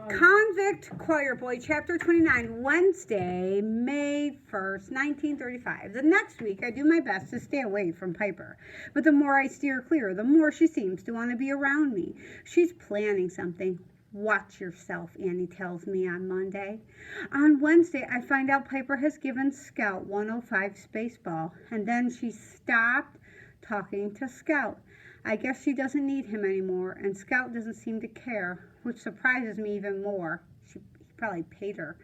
Convict Choir Boy, Chapter 29, Wednesday, May 1st, 1935. The next week, I do my best to stay away from Piper. But the more I steer clear, the more she seems to want to be around me. She's planning something. Watch yourself, Annie tells me on Monday. On Wednesday, I find out Piper has given Scout 105 Spaceball, and then she stopped talking to Scout. I guess she doesn't need him anymore, and Scout doesn't seem to care, which surprises me even more. He probably paid her.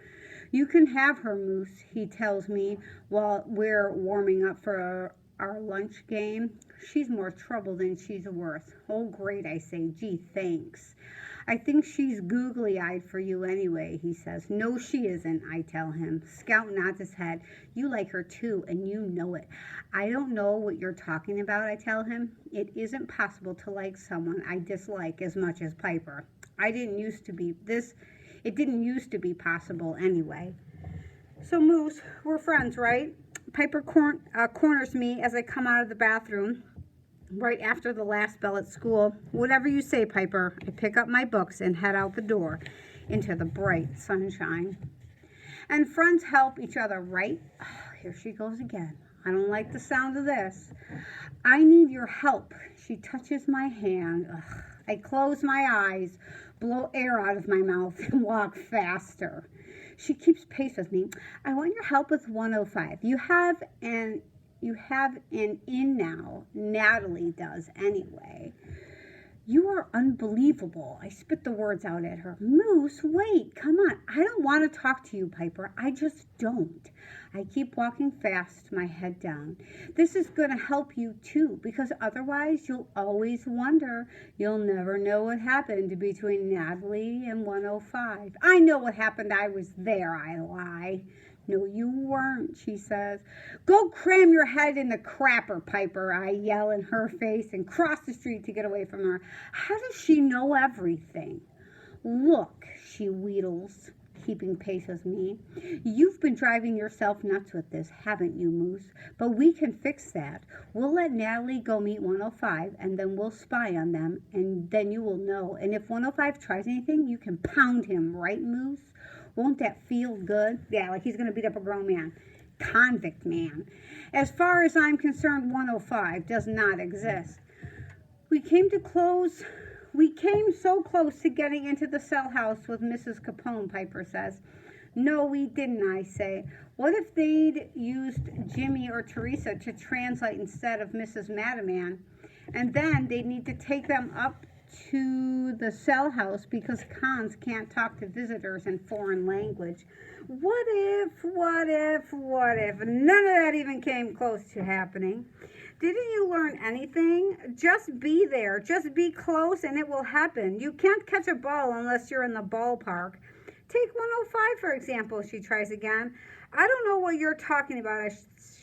You can have her, Moose, he tells me while we're warming up for our lunch game. She's more trouble than she's worth. Oh, great, I say. Gee, thanks. I think she's googly-eyed for you anyway, he says. No, she isn't, I tell him. Scout nods his head. You like her too, and you know it. I don't know what you're talking about, I tell him. It isn't possible to like someone I dislike as much as Piper. It didn't used to be possible anyway. So, Moose, we're friends, right? Piper corners me as I come out of the bathroom right after the last bell at school. Whatever you say, Piper. I pick up my books and head out the door into the bright sunshine. And friends help each other, right? Oh, here she goes again. I don't like the sound of this. I need your help. She touches my hand. Ugh. I close my eyes, blow air out of my mouth, and walk faster. She keeps pace with me. I want your help with 105. You have an in now. Natalie does anyway. You are unbelievable. I spit the words out at her. Moose, wait, come on. I don't want to talk to you, Piper. I just don't. I keep walking fast, my head down. This is going to help you too, because otherwise you'll always wonder. You'll never know what happened between Natalie and 105. I know what happened. I was there, I lie. No, you weren't, she says. Go cram your head in the crapper, Piper, I yell in her face and cross the street to get away from her. How does she know everything? Look, she wheedles, keeping pace with me. You've been driving yourself nuts with this, haven't you, Moose? But we can fix that. We'll let Natalie go meet 105, and then we'll spy on them, and then you will know. And if 105 tries anything, you can pound him, right, Moose? Won't that feel good? Yeah, like he's going to beat up a grown man. Convict man. As far as I'm concerned, 105 does not exist. We came so close to getting into the cell house with Mrs. Capone, Piper says. No, we didn't, I say. What if they'd used Jimmy or Teresa to translate instead of Mrs. Madaman? And then they'd need to take them up to the cell house because cons can't talk to visitors in foreign language. What if? None of that even came close to happening. Didn't you learn anything? Just be there. Just be close and it will happen. You can't catch a ball unless you're in the ballpark. Take 105, for example, she tries again. I don't know what you're talking about, I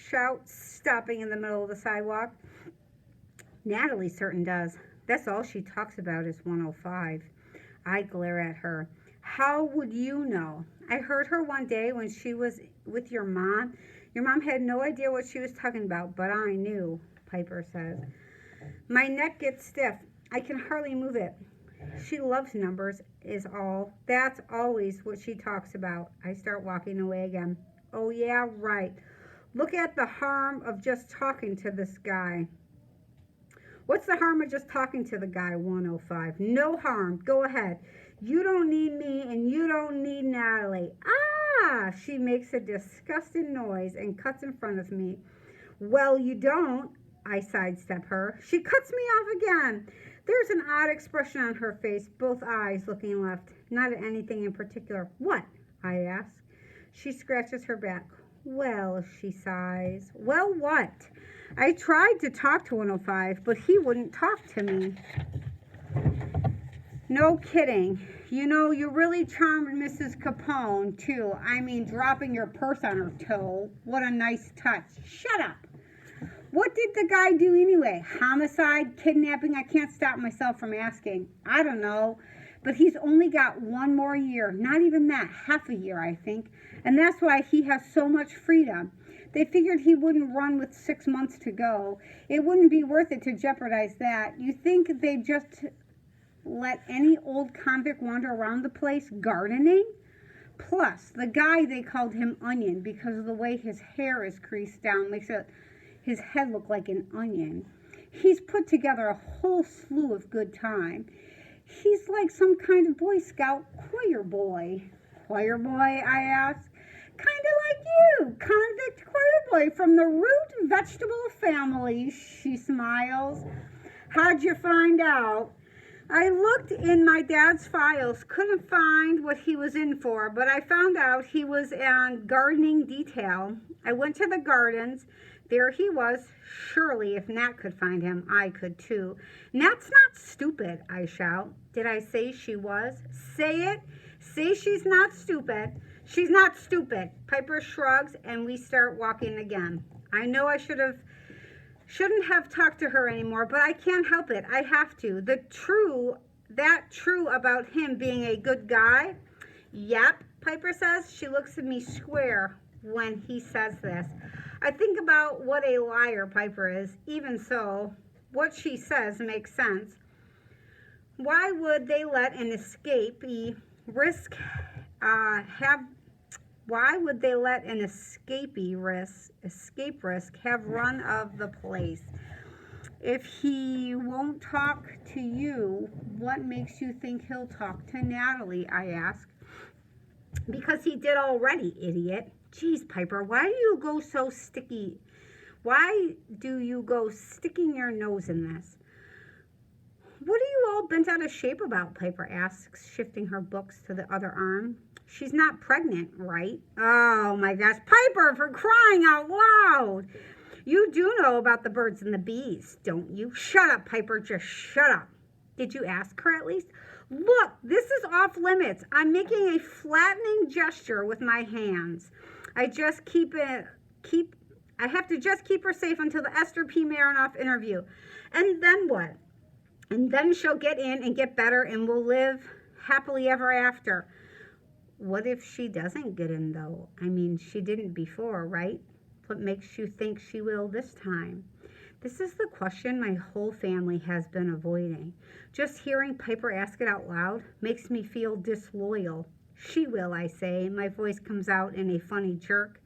shout, stopping in the middle of the sidewalk. Natalie certain does. That's all she talks about is 105. I glare at her. How would you know? I heard her one day when she was with your mom. Your mom had no idea what she was talking about, but I knew, Piper says. My neck gets stiff. I can hardly move it. She loves numbers, is all. That's always what she talks about. I start walking away again. Oh, yeah, right. Look at the harm of just talking to this guy. What's the harm of just talking to the guy, 105? No harm. Go ahead. You don't need me, and you don't need Natalie. Ah! She makes a disgusted noise and cuts in front of me. Well, you don't. I sidestep her. She cuts me off again. There's an odd expression on her face, both eyes looking left, not at anything in particular. What? I ask. She scratches her back. Well, she sighs. Well, what? I tried to talk to 105, but he wouldn't talk to me. No kidding. You know, you really charmed Mrs. Capone, too. I mean, dropping your purse on her toe. What a nice touch. Shut up. What did the guy do anyway? Homicide? Kidnapping? I can't stop myself from asking. I don't know. But he's only got one more year. Not even that. Half a year, I think. And that's why he has so much freedom. They figured he wouldn't run with 6 months to go. It wouldn't be worth it to jeopardize that. You think they'd just let any old convict wander around the place gardening? Plus, the guy, they called him Onion because of the way his hair is creased down, makes his head look like an onion. He's put together a whole slew of good time. He's like some kind of Boy Scout choir boy. Choir boy, I asked. Kind of like you, convict choir boy from the root vegetable family, she smiles. How'd you find out? I looked in my dad's files, couldn't find what he was in for, but I found out he was on gardening detail. I went to the gardens. There he was. Surely if Nat could find him, I could too. Nat's not stupid, I shout. Did I say she was? Say it. Say she's not stupid. She's not stupid. Piper shrugs and we start walking again. I know I shouldn't have talked to her anymore, but I can't help it. I have to. That true about him being a good guy? Yep, Piper says. She looks at me square when he says this. I think about what a liar Piper is. Even so, what she says makes sense. Why would they let an escape risk have run of the place? If he won't talk to you, what makes you think he'll talk to Natalie? I ask. Because he did already, idiot. Geez, Piper, why do you go so sticky? Why do you go sticking your nose in this? What are you all bent out of shape about? Piper asks, shifting her books to the other arm. She's not pregnant, right? Oh my gosh, Piper, for crying out loud! You do know about the birds and the bees, don't you? Shut up, Piper, just shut up. Did you ask her at least? Look, this is off limits. I'm making a flattening gesture with my hands. I have to just keep her safe until the Esther P. Marinoff interview. And then what? And then she'll get in and get better and we'll live happily ever after. What if she doesn't get in, though? I mean, she didn't before, right? What makes you think she will this time? This is the question my whole family has been avoiding. Just hearing Piper ask it out loud makes me feel disloyal. She will, I say. My voice comes out in a funny jerk.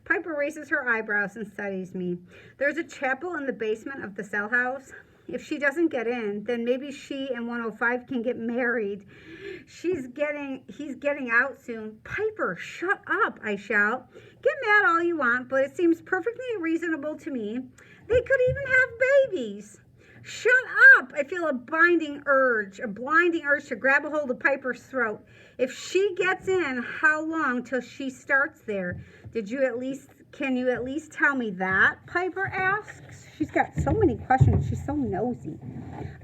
Piper raises her eyebrows and studies me. There's a chapel in the basement of the cell house. If she doesn't get in, then maybe she and 105 can get married. He's getting out soon. Piper, shut up, I shout. Get mad all you want, but it seems perfectly reasonable to me. They could even have babies. Shut up! I feel a blinding urge to grab a hold of Piper's throat. If she gets in, how long till she starts there? Can you at least tell me that? Piper asks. She's got so many questions. She's so nosy.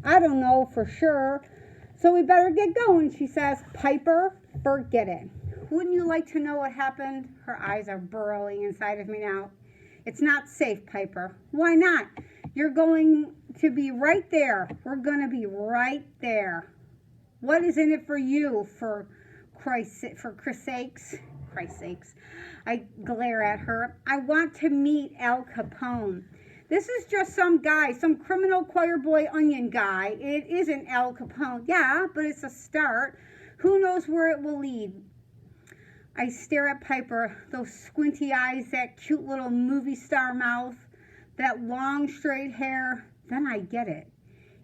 I don't know for sure. So we better get going, she says. Piper, forget it. Wouldn't you like to know what happened? Her eyes are burrowing inside of me now. It's not safe, Piper. Why not? You're going to be right there. We're going to be right there. What is in it for you, for Christ's sakes? I glare at her. I want to meet Al Capone. This is just some guy, some criminal choir boy onion guy. It isn't Al Capone. Yeah, but it's a start. Who knows where it will lead? I stare at Piper, those squinty eyes, that cute little movie star mouth, that long straight hair. Then I get it.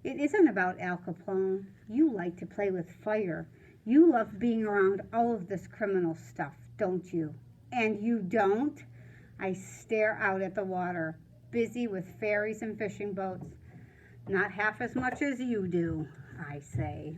It isn't about Al Capone. You like to play with fire. You love being around all of this criminal stuff, don't you? And you don't? I stare out at the water, busy with ferries and fishing boats. Not half as much as you do, I say.